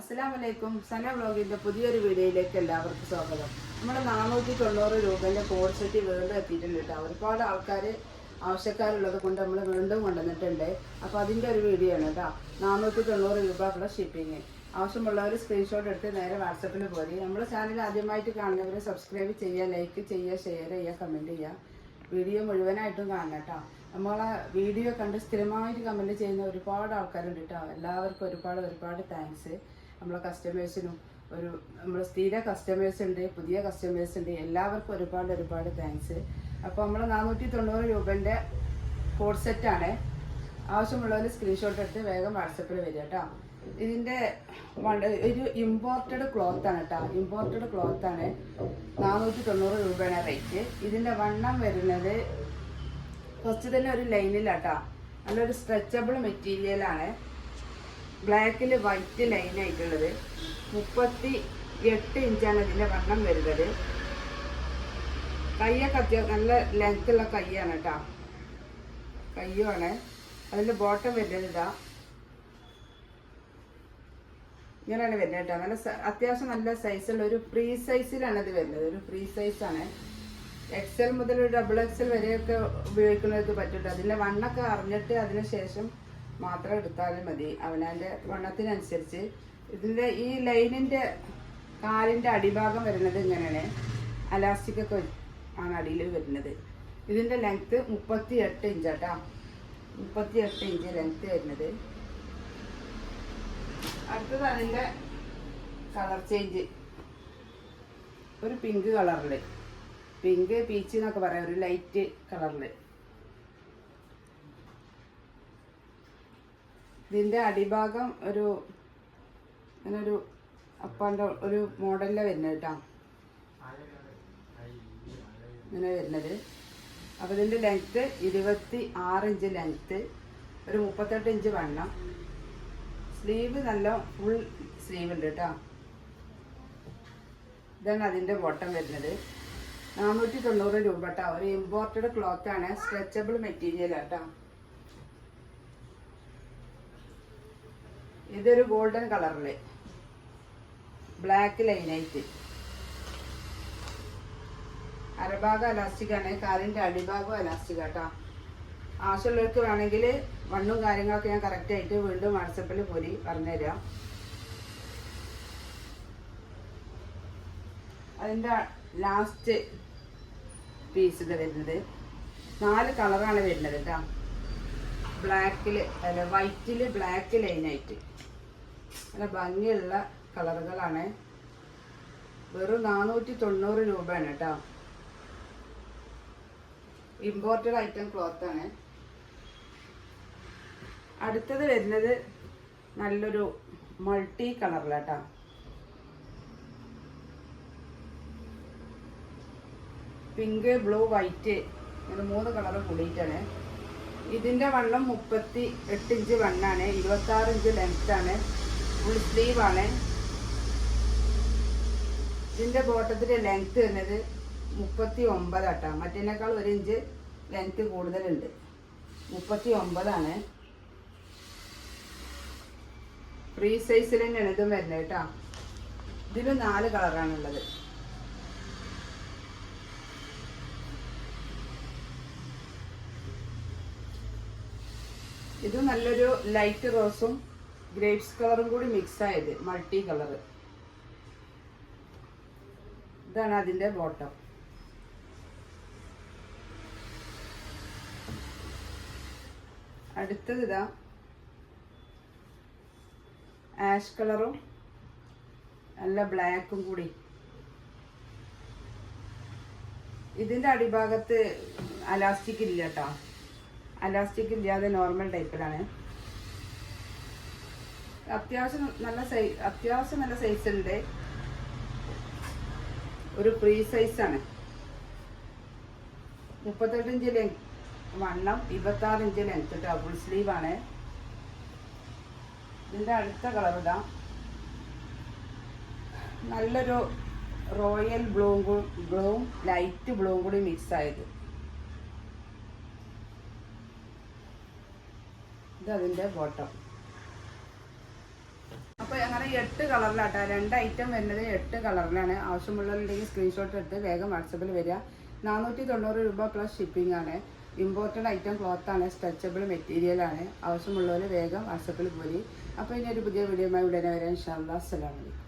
അസ്സലാമലൈക്കും. സന വ്ളോഗിൻ്റെ പുതിയൊരു വീഡിയോയിലേക്ക് എല്ലാവർക്കും സ്വാഗതം. നമ്മുടെ 490 രൂപേൻ്റെ കോഡ് സെറ്റ് വീണ്ടും എത്തിയിട്ടുണ്ട് കേട്ടോ. ഒരുപാട് ആൾക്കാർ ആവശ്യക്കാരുള്ളത് കൊണ്ട് നമ്മൾ വീണ്ടും കൊണ്ടുവന്നിട്ടുണ്ട്. അപ്പോൾ അതിൻ്റെ ഒരു വീഡിയോ ആണ് കേട്ടോ. 490 രൂപ പ്ലസ് ഷിപ്പിങ്. ആവശ്യമുള്ളവർ സ്ക്രീൻഷോട്ട് എടുത്ത് നേരെ വാട്സപ്പിൽ പോരി. നമ്മുടെ ചാനൽ ആദ്യമായിട്ട് കാണുന്നവർ സബ്സ്ക്രൈബ് ചെയ്യുക, ലൈക്ക് ചെയ്യുക, ഷെയർ ചെയ്യുക, കമൻറ്റ് ചെയ്യുക. വീഡിയോ മുഴുവനായിട്ടും കാണണം കേട്ടോ. നമ്മളെ വീഡിയോ കണ്ട് സ്ഥിരമായിട്ട് കമൻറ്റ് ചെയ്യുന്ന ഒരുപാട് ആൾക്കാരുണ്ട് കേട്ടോ. എല്ലാവർക്കും ഒരുപാട് താങ്ക്സ്. നമ്മളെ കസ്റ്റമേഴ്സിനും നമ്മൾ സ്ഥിര കസ്റ്റമേഴ്സ് ഉണ്ട്, പുതിയ കസ്റ്റമേഴ്സ് ഉണ്ട്. എല്ലാവർക്കും ഒരുപാട് താങ്ക്സ്. അപ്പോൾ നമ്മൾ 490 രൂപേൻ്റെ കോഡ് സെറ്റാണ്. ആവശ്യമുള്ളവർ സ്ക്രീൻഷോട്ട് എടുത്ത് വേഗം വാട്സപ്പിൽ വരിക കേട്ടോ. ഇതിൻ്റെ ഒരു ഇമ്പോർട്ടഡ് ക്ലോത്താണ് കേട്ടോ. ഇമ്പോർട്ടഡ് ക്ലോത്താണ്. 490 രൂപയാണ് റേറ്റ്. ഇതിൻ്റെ വണ്ണം വരുന്നത് ഫസ്റ്റ് തന്നെ ഒരു ലൈനിലാട്ടോ. നല്ലൊരു സ്ട്രെച്ചബിൾ മെറ്റീരിയലാണ്. ബ്ലാക്കിൽ വൈറ്റ് ലൈനായിട്ടുള്ളത്. 38 ഇഞ്ചാണ് ഇതിൻ്റെ വണ്ണം വരുന്നത്. കയ്യൊക്കെ നല്ല ലെങ്ത്തുള്ള കയ്യാണ് കേട്ടോ. കയ്യുമാണ്. അതിൻ്റെ ബോട്ടം വരുന്നത് ഇതാ ഇങ്ങനെയാണ് വരുന്നത് കേട്ടോ. നല്ല അത്യാവശ്യം നല്ല സൈസുള്ള ഒരു ഫ്രീ സൈസിലാണ് ഇത് വരുന്നത്. ഒരു ഫ്രീ സൈസാണ്. XL മുതൽ ഒരു XXL വരെയൊക്കെ ഉപയോഗിക്കുന്നവർക്ക് പറ്റും. അതിൻ്റെ വണ്ണൊക്കെ അറിഞ്ഞിട്ട് അതിന് ശേഷം മാത്രം എടുത്താലും മതി, അവനവൻ്റെ വണ്ണത്തിനനുസരിച്ച്. ഇതിൻ്റെ ഈ ലൈനിൻ്റെ കാലിൻ്റെ അടിഭാഗം വരുന്നത് ഇങ്ങനെയാണ്. അലാസ്റ്റിക്കൊക്കെ ആണ് അടിയിൽ വരുന്നത്. ഇതിൻ്റെ ലെങ്ത്ത് 38 ഇഞ്ചാട്ടോ. 38 ഇഞ്ച് ലെങ്ത്ത് വരുന്നത്. അടുത്തത് അതിൻ്റെ കളർ ചേഞ്ച്. ഒരു പിങ്ക് കളറിൽ, പിങ്ക് പീച്ച് എന്നൊക്കെ പറയാം, ഒരു ലൈറ്റ് കളറിൽ. ഇതിൻ്റെ അടിഭാഗം അങ്ങനെ ഒരു അപ്പാൻ്റെ ഒരു മോഡലിലാണ് വരുന്നത് കേട്ടോ. ഇങ്ങനെ വരുന്നത്. അപ്പോൾ ഇതിൻ്റെ ലെങ്ത്ത് 26 ഇഞ്ച് ലെങ്ത്ത്, ഒരു 38 ഇഞ്ച് വണ്ണം. സ്ലീവ് നല്ല ഫുൾ സ്ലീവ് ഉണ്ട് കേട്ടോ. ഇതാണ് അതിൻ്റെ ബോട്ടം വരുന്നത്. 490 രൂപ കേട്ടോ. ഒരു ഇമ്പോർട്ടഡ് ക്ലോത്ത് ആണ്. സ്ട്രെച്ചബിൾ മെറ്റീരിയൽ കേട്ടോ. ഇതൊരു ഗോൾഡൻ കളറിൽ ബ്ലാക്ക് ലൈനായിട്ട്. അരഭാഗം അലാസ്റ്റിക് ആണ്. കാലിൻ്റെ അടിഭാഗം അലാസ്റ്റിക് കേട്ടോ. ആവശ്യമുള്ളവർക്ക് വേണമെങ്കിൽ വണ്ണും കാര്യങ്ങളൊക്കെ ഞാൻ കറക്റ്റായിട്ട് വീണ്ടും വാട്സപ്പിൽ പോരി പറഞ്ഞുതരാം. അതിൻ്റെ ലാസ്റ്റ് പീസ് ഇത് വരുന്നത് 4 കളറാണ് വരുന്നത് കേട്ടോ. ബ്ലാക്കിൽ അല്ല വൈറ്റിൽ ബ്ലാക്ക് ലൈനായിട്ട് നല്ല ഭംഗിയുള്ള കളറുകളാണ്. വെറും 490 രൂപയാണ് കേട്ടോ. ഇമ്പോർട്ടഡ് ഐറ്റം ക്ലോത്താണ്. അടുത്തത് വരുന്നത് നല്ലൊരു മൾട്ടി കളറിലാട്ടോ. പിങ്ക്, ബ്ലൂ, വൈറ്റ് ഇങ്ങനെ 3 കളറ് കൂടിയിട്ടാണ്. ഇതിൻ്റെ വണ്ണം 38 ഇഞ്ച് വണ്ണാണ്. 26 ഇഞ്ച് ലെങ്ത്താണ്. ഫുൾ സ്ലീവാണ്. ഇതിൻ്റെ ബോട്ടത്തിൻ്റെ ലെങ്ത്ത് വരുന്നത് 39 ആട്ടോ. മറ്റേനേക്കാൾ 1 ഇഞ്ച് ലെങ്ത്ത് കൂടുതലുണ്ട്. 39 ഫ്രീ സൈസിൽ തന്നെയാണ് ഇതും വരുന്നത് കേട്ടോ. ഇതിൽ 4 കളറാണുള്ളത്. ഇത് നല്ലൊരു ലൈറ്റ് റോസും ഗ്രേപ്സ് കളറും കൂടി മിക്സ് ആയത് മൾട്ടി കളറ്. ഇതാണ് അതിൻ്റെ ബോട്ടം. അടുത്തത് ഇതാ ആഷ് കളറും നല്ല ബ്ലാക്കും കൂടി. ഇതിൻ്റെ അടിഭാഗത്ത് അലാസ്റ്റിക് ഇല്ല കേട്ടോ. അലാസ്റ്റിക് ഇല്ലാതെ നോർമൽ ടൈപ്പിലാണ്. അത്യാവശ്യം നല്ല സൈസ് ഉണ്ട്. ഒരു ഫ്രീ സൈസാണ്. 38 ഇഞ്ച് വണ്ണം, 26 ഇഞ്ച് ലെങ്ത്ത് കേട്ടോ. ഫുൾ സ്ലീവാണ്. ഇതിൻ്റെ അടുത്ത കളർ ഇതാ നല്ലൊരു റോയൽ ബ്ലൂവും ലൈറ്റ് ബ്ലൂവും കൂടി മിക്സ് ആയത്. ഇത് അതിൻ്റെ ബോട്ടം. അപ്പോൾ അങ്ങനെ 8 കളറിലാട്ടോ, 2 ഐറ്റം വരുന്നത് 8 കളറിലാണ്. ആവശ്യമുള്ളവരുണ്ടെങ്കിൽ സ്ക്രീൻഷോട്ട് എടുത്ത് വേഗം വാട്സപ്പിൽ വരിക. 490 രൂപ പ്ലസ് ഷിപ്പിംഗ് ആണ്. ഇമ്പോർട്ടഡ് ഐറ്റം ക്ലോത്താണ്, സ്ട്രെച്ചബിൾ മെറ്റീരിയലാണ്. ആവശ്യമുള്ളവർ വേഗം വാട്സപ്പിൽ പോരി. അപ്പോൾ ഇനി ഒരു പുതിയ വീഡിയോയുമായി ഉടനെ വരാം. ഇൻഷാ അല്ലാഹ്. അസ്സലാമു അലൈക്കും.